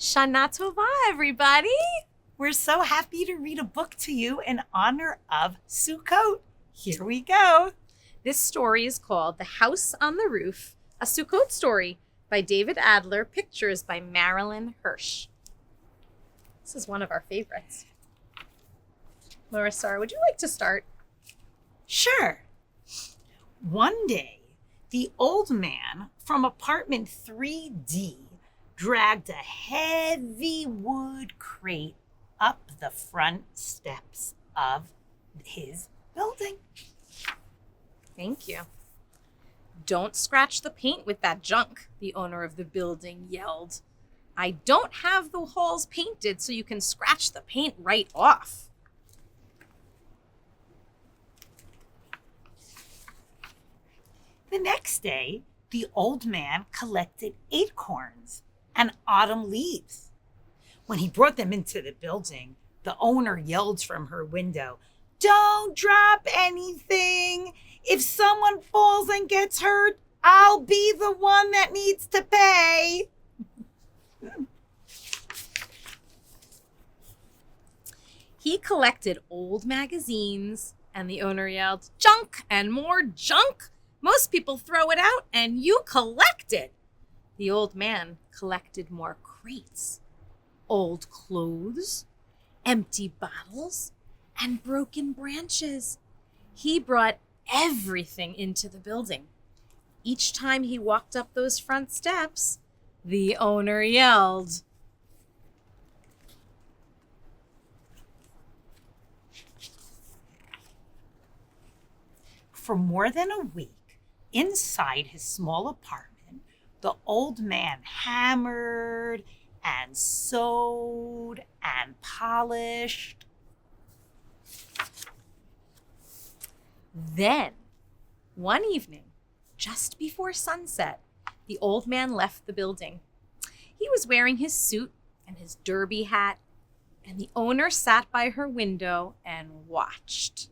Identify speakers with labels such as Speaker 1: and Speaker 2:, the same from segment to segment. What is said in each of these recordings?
Speaker 1: Shana Tova, everybody.
Speaker 2: We're so happy to read a book to you in honor of Sukkot. Here we go.
Speaker 1: This story is called The House on the Roof, a Sukkot story by David Adler, pictures by Marilyn Hirsch. This is one of our favorites. Larissa, would you like to start?
Speaker 2: Sure. One day, the old man from apartment 3D dragged a heavy wood crate up the front steps of his building.
Speaker 1: Thank you. Don't scratch the paint with that junk, the owner of the building yelled. I don't have the halls painted so you can scratch the paint right off.
Speaker 2: The next day, the old man collected acorns and autumn leaves. When he brought them into the building, the owner yelled from her window, "Don't drop anything. If someone falls and gets hurt, I'll be the one that needs to pay."
Speaker 1: He collected old magazines, and the owner yelled, "Junk and more junk! Most people throw it out, and you collect it." The old man collected more crates, old clothes, empty bottles, and broken branches. He brought everything into the building. Each time he walked up those front steps, the owner yelled,
Speaker 2: For more than a week, inside his small apartment, the old man hammered and sewed and polished.
Speaker 1: Then, one evening, just before sunset, the old man left the building. He was wearing his suit and his derby hat, and the owner sat by her window and watched.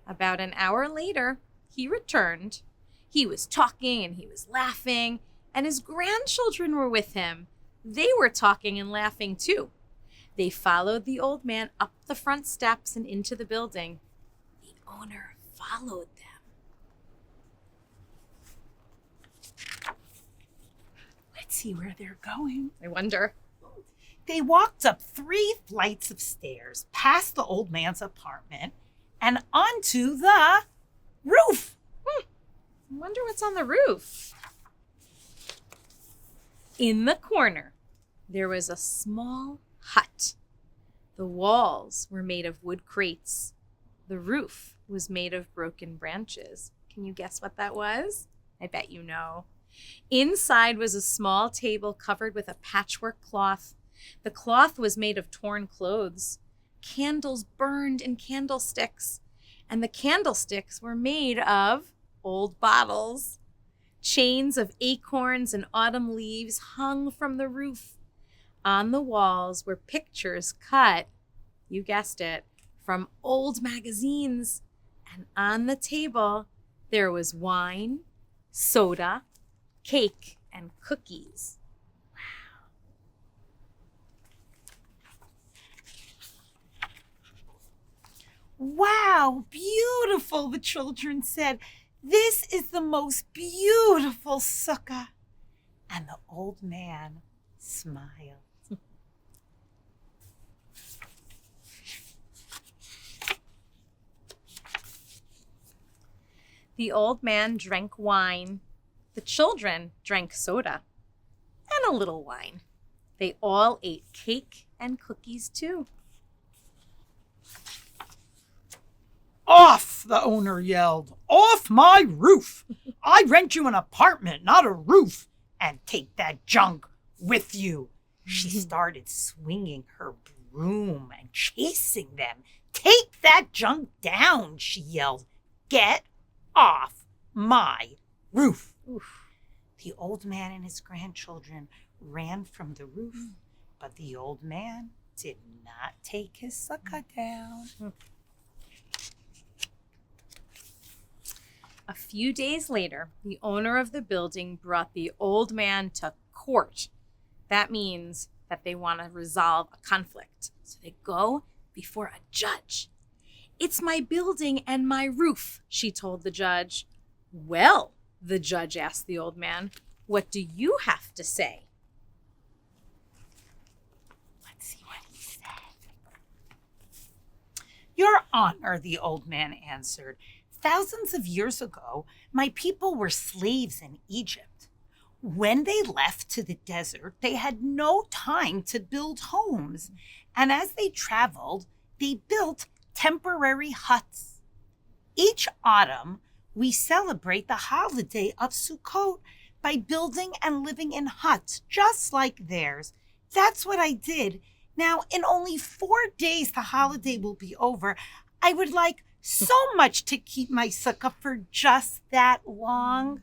Speaker 1: About an hour later, he returned. He was talking and he was laughing, and his grandchildren were with him. They were talking and laughing too. They followed the old man up the front steps and into the building. The owner followed them.
Speaker 2: Let's see where they're going.
Speaker 1: I wonder.
Speaker 2: They walked up 3 flights of stairs, past the old man's apartment, and onto the roof.
Speaker 1: I wonder what's on the roof. In the corner, there was a small hut. The walls were made of wood crates. The roof was made of broken branches. Can you guess what that was? I bet you know. Inside was a small table covered with a patchwork cloth. The cloth was made of torn clothes. Candles burned in candlesticks, and the candlesticks were made of old bottles. Chains of acorns and autumn leaves hung from the roof. On the walls were pictures cut, you guessed it, from old magazines. And on the table, there was wine, soda, cake, and cookies.
Speaker 2: Wow, beautiful, the children said. This is the most beautiful sukkah. And the old man smiled.
Speaker 1: The old man drank wine. The children drank soda and a little wine. They all ate cake and cookies too.
Speaker 2: "Off!" the owner yelled. "Off my roof! I rent you an apartment, not a roof. And take that junk with you." She started swinging her broom and chasing them. "Take that junk down," she yelled. "Get off my roof."
Speaker 1: Oof.
Speaker 2: The old man and his grandchildren ran from the roof, but the old man did not take his sukkah down.
Speaker 1: A few days later, the owner of the building brought the old man to court. That means that they want to resolve a conflict. So they go before a judge. "It's my building and my roof," she told the judge. "Well," the judge asked the old man, "what do you have to say?"
Speaker 2: Let's see what he said. "Your Honor," the old man answered, "thousands of years ago, my people were slaves in Egypt. When they left to the desert, they had no time to build homes. And as they traveled, they built temporary huts. Each autumn, we celebrate the holiday of Sukkot by building and living in huts just like theirs. That's what I did. Now, in only 4 days, the holiday will be over. I would like so much to keep my sukkah for just that long."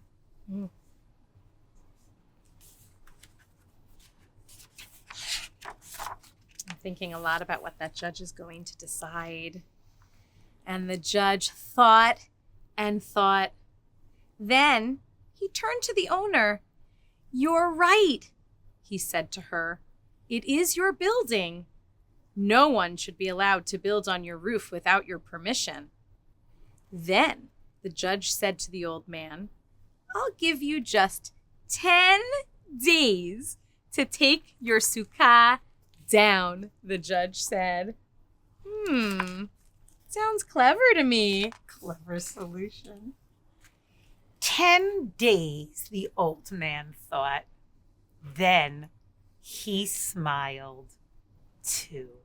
Speaker 1: I'm thinking a lot about what that judge is going to decide. And the judge thought and thought. Then he turned to the owner. "You're right," he said to her. "It is your building. No one should be allowed to build on your roof without your permission." Then the judge said to the old man, "I'll give you just 10 days to take your sukkah down," the judge said. Sounds clever to me.
Speaker 2: Clever solution. 10 days, the old man thought. Then he smiled too.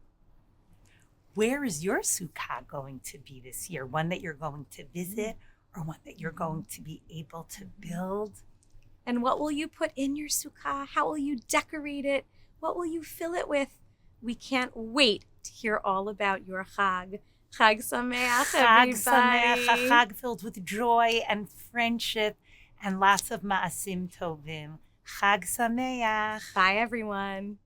Speaker 2: Where is your sukkah going to be this year? One that you're going to visit or one that you're going to be able to build?
Speaker 1: And what will you put in your sukkah? How will you decorate it? What will you fill it with? We can't wait to hear all about your Chag. Chag Sameach,
Speaker 2: Chag
Speaker 1: everybody.
Speaker 2: Sameach, a Chag filled with joy and friendship and lots of ma'asim tovim. Chag Sameach.
Speaker 1: Bye, everyone.